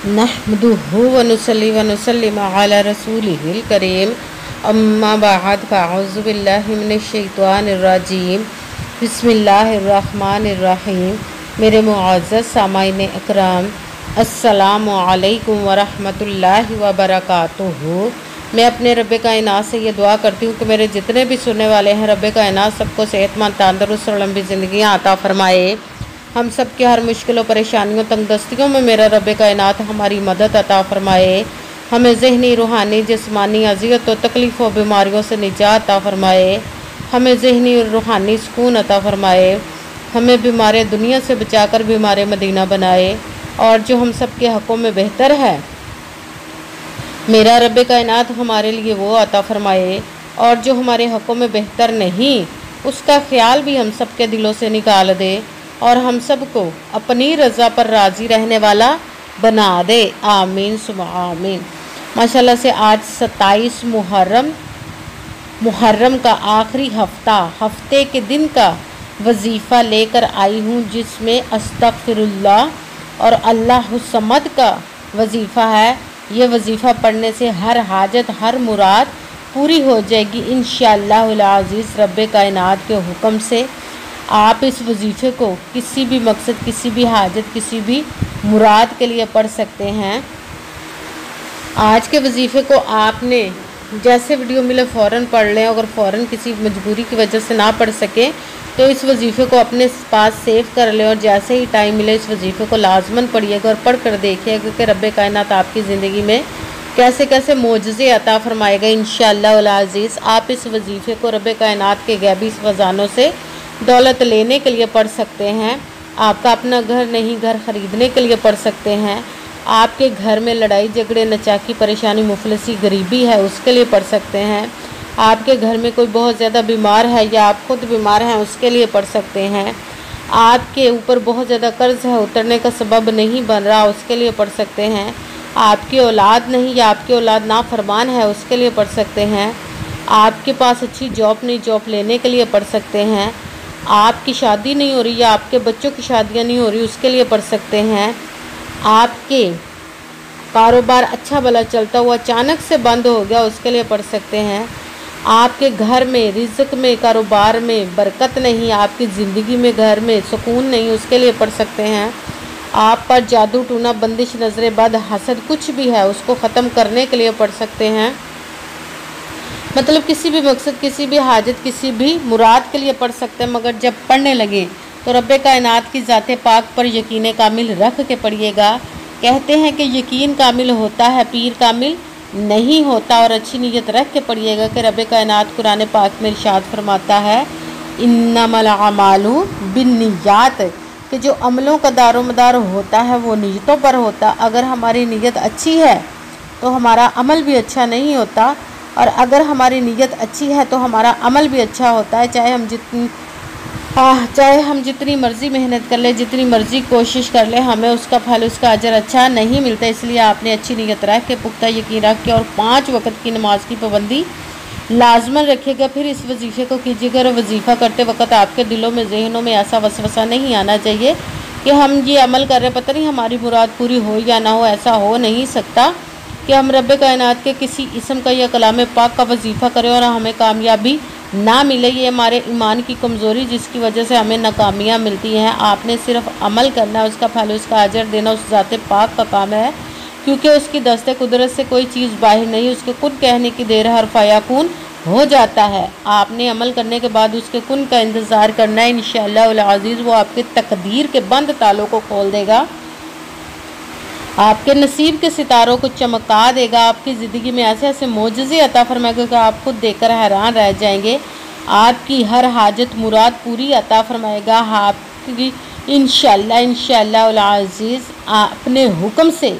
नहमदुहु व नुसल्ली व नुसल्लिम अला रसूलिहिल करीम अम्मा बाद फ़अऊज़ु बिल्लाहि मिनश शैतानिर रजीम बिस्मिल्लाहिर्रहमानिर्रहीम। मेरे मुअज़्ज़ज़ सामाईन इकराम, अस्सलामु अलैकुम व रहमतुल्लाहि व बरकातुहू। मैं अपने रब्बे कायनात से ये दुआ करती हूँ कि मेरे जितने भी सुनने वाले हैं, रब्बे कायनात सबको सेहतमंद, तंदुरुस्त और लंबी ज़िंदगियाँ अता फ़रमाए। हम सब के हर मुश्किलों, परेशानियों, तंगदस्तियों में मेरा रब्बे कायनात हमारी मदद अता फ़रमाए। हमें ज़हनी, रूहानी, जिस्मानी अज़ियत और तकलीफ़ और बीमारियों से निजात अता फ़रमाए। हमें ज़हनी और रूहानी सुकून अता फ़रमाए। हमें बीमार दुनिया से बचाकर बीमार मदीना बनाए। और जो हम सब के हक़ों में बेहतर है, मेरा रब्बे कायनात हमारे लिए वो अता फ़रमाए। और जो हमारे हक़ों में बेहतर नहीं, उसका ख़्याल भी हम सब के दिलों से निकाल दे और हम सबको अपनी रज़ा पर राज़ी रहने वाला बना दे। आमीन सुम्मा आमीन। माशाल्लाह से आज 27 मुहर्रम का आखिरी हफ्ते के दिन का वजीफ़ा लेकर आई हूँ, जिसमें अस्तग़फिरुल्लाह और अल्लाहु समद का वजीफ़ा है। ये वजीफ़ा पढ़ने से हर हाजत, हर मुराद पूरी हो जाएगी इंशाअल्लाहुल अज़ीज़ रब्बे कायनात के हुक्म से। आप इस वजीफ़े को किसी भी मकसद, किसी भी हाजत, किसी भी मुराद के लिए पढ़ सकते हैं। आज के वजीफ़े को आपने जैसे वीडियो मिले फ़ौरन पढ़ लें। अगर फ़ौरन किसी मजबूरी की वजह से ना पढ़ सके तो इस वजीफ़े को अपने पास सेव कर लें और जैसे ही टाइम मिले इस वजीफ़े को लाजमन पढ़िएगा और पढ़ कर देखिएगा कि रब्बे कायनात आपकी ज़िंदगी में कैसे कैसे मोजज़े अता फ़रमाएगा इंशाअल्लाहुल अज़ीज़। आप इस वजीफ़े को रब्बे कायनात के गैबी ख़ज़ानों से दौलत लेने के लिए पढ़ सकते हैं। आपका अपना घर नहीं, घर ख़रीदने के लिए पढ़ सकते हैं। आपके घर में लड़ाई झगड़े, नचाकी, परेशानी, मुफलिसी, गरीबी है, उसके लिए पढ़ सकते हैं। आपके घर में कोई बहुत ज़्यादा बीमार है या आप खुद बीमार हैं, उसके लिए पढ़ सकते हैं। आपके ऊपर बहुत ज़्यादा कर्ज़ है, उतरने का सबब नहीं बन रहा, उसके लिए पढ़ सकते हैं। आपकी औलाद नहीं या आपकी औलाद नाफरमान है, उसके लिए पढ़ सकते हैं। आपके पास अच्छी जॉब नहीं, जॉब लेने के लिए पढ़ सकते हैं। आपकी शादी नहीं हो रही या आपके बच्चों की शादियां नहीं हो रही, उसके लिए पढ़ सकते हैं। आपके कारोबार अच्छा भला चलता हुआ अचानक से बंद हो गया, उसके लिए पढ़ सकते हैं। आपके घर में, रिज़्क़ में, कारोबार में बरकत नहीं, आपकी ज़िंदगी में, घर में सुकून नहीं, उसके लिए पढ़ सकते हैं। आप पर जादू, टूना, बंदिश, नज़र बद, हसद कुछ भी है, उसको ख़त्म करने के लिए पढ़ सकते हैं। मतलब किसी भी मकसद, किसी भी हाजत, किसी भी मुराद के लिए पढ़ सकते हैं। मगर जब पढ़ने लगे तो रब्बे कायनात की ज़ाते पाक पर यकीन कामिल रख के पढ़िएगा। कहते हैं कि यकीन कामिल होता है, पीर कामिल नहीं होता। और अच्छी नीयत रख के पढ़िएगा कि रब्बे कायनात कुरान पाक में इरशाद फरमाता है, इन्नमल अमालु बिन्नियात, कि जो अमलों का दारोमदार होता है वो नीयतों पर होता। अगर हमारी नीयत अच्छी है तो हमारा अमल भी अच्छा नहीं होता, और अगर हमारी नीयत अच्छी है तो हमारा अमल भी अच्छा होता है। चाहे हम जितनी मर्ज़ी मेहनत कर ले, जितनी मर्ज़ी कोशिश कर ले, हमें उसका फल, उसका अजर अच्छा नहीं मिलता। इसलिए आपने अच्छी नीयत रख के, पुख्ता यकीन रख के और 5 वक्त की नमाज की पाबंदी लाजमन रखिएगा। फिर इस वजीफ़े को कीजिएगा और वजीफ़ा करते वक्त आपके दिलों में, जहनों में ऐसा वसवसा नहीं आना चाहिए कि हम ये अमल कर रहे हैं, पता नहीं हमारी मुराद पूरी हो या ना हो। ऐसा हो नहीं सकता कि हम रब्बे कायनात के किसी इस्म का या कलाम पाक का वजीफ़ा करें और हमें कामयाबी ना मिले। ये हमारे ईमान की कमज़ोरी, जिसकी वजह से हमें नाकामियाँ मिलती हैं। आपने सिर्फ अमल करना है, उसका फल, उसका अजर देना उस ज़ाते पाक का काम है, क्योंकि उसकी दस्ते कुदरत से कोई चीज़ बाहर नहीं। उसके कुन कहने की देर हर फयाकुन हो जाता है। आपने अमल करने के बाद उसके कुन का इंतज़ार करना है। इंशाअल्लाहुल अज़ीज़ वो आपके तकदीर के बंद तालों को खोल देगा, आपके नसीब के सितारों को चमका देगा, आपकी ज़िंदगी में ऐसे ऐसे मोजज़े अता फरमाएगा कि आप खुद देखकर हैरान रह जाएंगे। आपकी हर हाजत मुराद पूरी अता फरमाएगा आपकी इंशाअल्लाहुल अज़ीज़ अपने हुक्म से।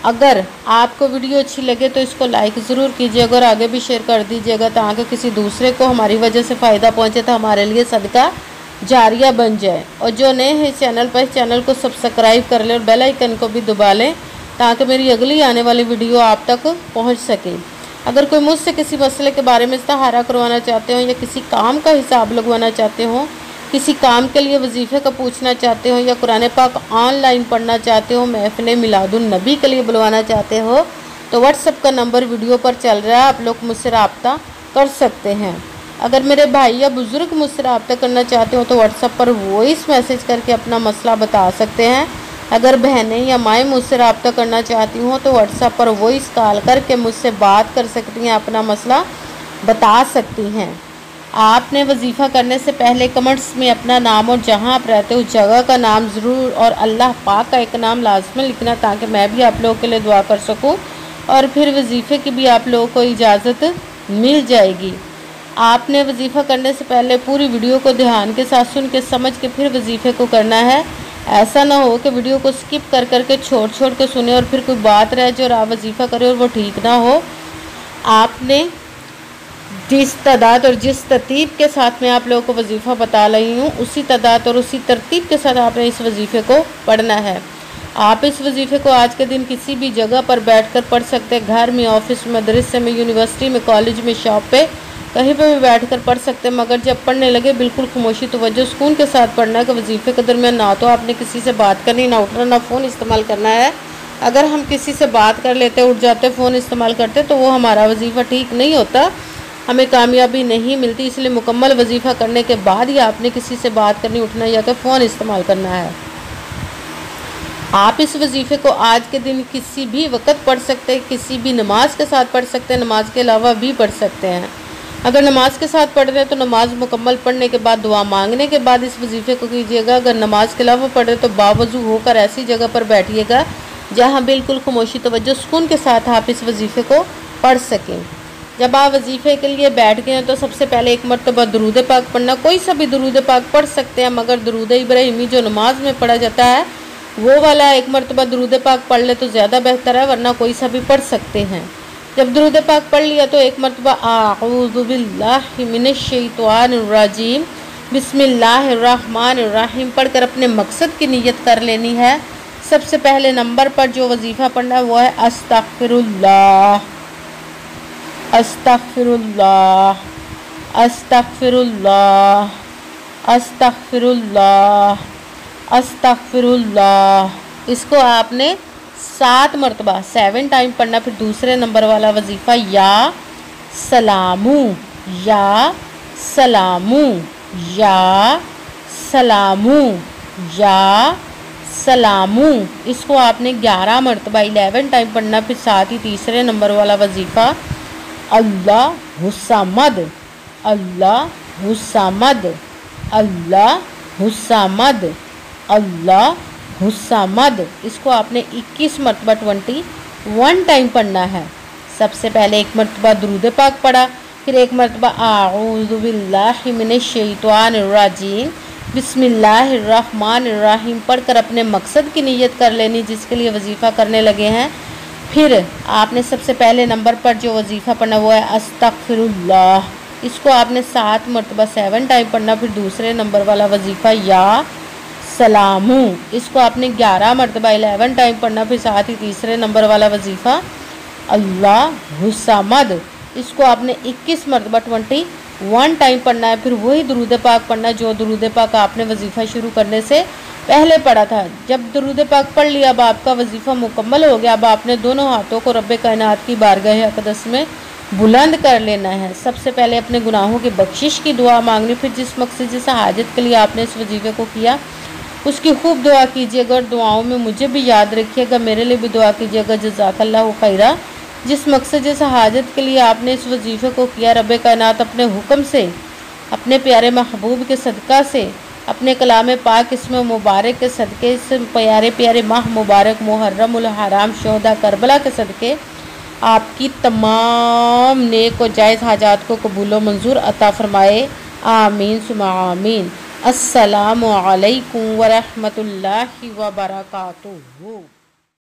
अगर आपको वीडियो अच्छी लगे तो इसको लाइक ज़रूर कीजिएगा और आगे भी शेयर कर दीजिएगा, ताकि किसी दूसरे को हमारी वजह से फ़ायदा पहुँचे, तो हमारे लिए सदका जारिया बन जाए। और जो नए हैं इस चैनल पर, इस चैनल को सब्सक्राइब कर लें और बेल आइकन को भी दबा लें, ताकि मेरी अगली आने वाली वीडियो आप तक पहुंच सके। अगर कोई मुझसे किसी मसले के बारे में इस्ताहारा करवाना चाहते हो या किसी काम का हिसाब लगवाना चाहते हो किसी काम के लिए वजीफ़े का पूछना चाहते हो या कुरान पाक ऑनलाइन पढ़ना चाहते हो, महफ़िल मिलादुन नबी के लिए बुलवाना चाहते हो तो व्हाट्सएप का नंबर वीडियो पर चल रहा है, आप लोग मुझसे रब्ता कर सकते हैं। अगर मेरे भाई या बुज़ुर्ग मुझसे रब्ता करना चाहते हो तो व्हाट्सएप पर वॉइस मैसेज करके अपना मसला बता सकते हैं। अगर बहनें या माएँ मुझसे रब्ता करना चाहती हों तो व्हाट्सएप पर वॉइस कॉल करके मुझसे बात कर सकती हैं, अपना मसला बता सकती हैं। आपने वजीफ़ा करने से पहले कमेंट्स में अपना नाम और जहां आप रहते हो उस जगह का नाम ज़रूर और अल्लाह पाक का एक नाम लाजमी लिखना, ताकि मैं भी आप लोगों के लिए दुआ कर सकूं और फिर वजीफ़े की भी आप लोगों को इजाज़त मिल जाएगी। आपने वजीफ़ा करने से पहले पूरी वीडियो को ध्यान के साथ सुन के समझ के फिर वजीफ़े को करना है। ऐसा ना हो कि वीडियो को स्किप कर करके छोड़ के सुने और फिर कोई बात रह जाए और आप वजीफ़ा करें और वो ठीक ना हो। आपने जिस तादाद और जिस तरतीब के साथ मैं आप लोगों को वजीफ़ा बता रही हूँ उसी तादाद और उसी तरतीब के साथ आपने इस वजीफ़े को पढ़ना है। आप इस वजीफ़े को आज के दिन किसी भी जगह पर बैठकर पढ़ सकते हैं, घर में, ऑफिस में, मदरसे में, यूनिवर्सिटी में, कॉलेज में, शॉप पे, कहीं पर भी बैठकर पढ़ सकते हैं। मगर जब पढ़ने लगे बिल्कुल खामोशी तवज्जो सुकून के साथ पढ़ना है कि वजीफ़े के दरमियान ना तो आपने किसी से बात करनी, ना उठना, ना फ़ोन इस्तेमाल करना है। अगर हम किसी से बात कर लेते, उठ जाते, फ़ोन इस्तेमाल करते तो वो हमारा वजीफ़ा ठीक नहीं होता, हमें कामयाबी नहीं मिलती। इसलिए मुकम्मल वजीफ़ा करने के बाद ही आपने किसी से बात करनी, उठना या कि फ़ोन इस्तेमाल करना है। आप इस वजीफ़े को आज के दिन किसी भी वक्त पढ़ सकते हैं, किसी भी नमाज के साथ पढ़ सकते हैं, नमाज के अलावा भी पढ़ सकते हैं। अगर नमाज के साथ पढ़ रहे हैं तो नमाज मुकम्मल पढ़ने के बाद दुआ मांगने के बाद इस वजीफ़े को कीजिएगा। अगर नमाज के अलावा पढ़ रहे तो बावजू होकर ऐसी जगह पर बैठिएगा जहाँ बिल्कुल खामोशी तवज्जो सुकून के साथ आप इस वजीफ़े को पढ़ सकें। जब आप वजीफ़े के लिए बैठ गए हैं तो सबसे पहले एक मरतबा दुरूद पाक पढ़ना, कोई सा भी दुरूद पाक पढ़ सकते हैं, मगर दुरूद इब्राहिमी जो नमाज में पढ़ा जाता है वो वाला एक मरतबा दुरूद पाक पढ़ ले तो ज़्यादा बेहतर है, वरना कोई सा भी पढ़ सकते हैं। जब दुरूद पाक पढ़ लिया तो एक मरतबा आऊज़ु बिल्लाहि मिनश शैतानिर रजीम बिस्मिल्लाहिर रहमानिर रहीम पढ़कर अपने मकसद की नीयत कर लेनी है। सबसे पहले नंबर पर जो वजीफ़ा पढ़ना है वो है अस्तगफिरुल्लाह, अस्तगफिरुल्लाह, अस्तगफिरुल्लाह, अस्तगफिरुल्लाह, अस्तगफिरुल्लाह। इसको आपने 7 मरतबा 7 टाइम पढ़ना। फिर दूसरे नंबर वाला वजीफ़ा या सलामू, या सलामू, या सलामू, या सलामू, इसको आपने 11 मरतबा 11 टाइम पढ़ना। फिर साथ ही तीसरे नंबर वाला वजीफ़ा अल्लाहुस्समद, अल्लाहुस्समद, अल्लाहुस्समद, अल्लाहुस्समद, इसको आपने 21 मरतबा 21 टाइम पढ़ना है। सबसे पहले एक मरतबा दुरूद पाक पढ़ा, फिर एक मरतबा आऊज़ु बिल्लाहि मिनश शैतानिर रजीम बिस्मिल्लाहिर रहमानिर रहीम पढ़कर अपने मकसद की नीयत कर लेनी जिसके लिए वजीफ़ा करने लगे हैं। फिर आपने सबसे पहले नंबर पर जो वजीफ़ा पढ़ना वो है अस्तगफिरुल्लाह, इसको आपने 7 मरतबा 7 टाइम पढ़ना। फिर दूसरे नंबर वाला वजीफ़ा या सलामू, इसको आपने 11 मरतबा 11 टाइम पढ़ना। फिर साथ ही तीसरे नंबर वाला वजीफ़ा अल्लाहुस्समद, इसको आपने 21 मरतबा 21 टाइम पढ़ना है। फिर वही दुरूद पाक पढ़ना जो दुरूद पाक आपने वजीफ़ा शुरू करने से पहले पढ़ा था। जब दुरूद पाक पढ़ लिया, अब आपका वजीफ़ा मुकम्मल हो गया। अब आपने दोनों हाथों को रब्बे कायनात की बारगाह अक़दस में बुलंद कर लेना है। सबसे पहले अपने गुनाहों की बख्शिश की दुआ मांगनी, फिर जिस मकसद जिस हाजत के लिए आपने इस वजीफ़े को किया उसकी खूब दुआ कीजिएगा और दुआओं में मुझे भी याद रखिएगा, मेरे लिए भी दुआ कीजिएगा। जज़ाकल्लाहु खैरा। जिस मकसद जिस हाजत के लिए आपने इस वजीफ़े को किया, रब्बे कायनात अपने हुक्म से, अपने प्यारे महबूब के सदका से, अपने कलाम पाक इसमें मुबारक के सदक़े, इस प्यारे प्यारे माह मुबारक मुहर्रमुल हराम शोहदा करबला के सदक़े आपकी तमाम नेक व जायज़ हाजात को कबूल व मंजूर अता फ़रमाए। आमीन सुम्मा आमीन। अस्सलामु अलैकुम व रहमतुल्लाहि व बरकातुहू।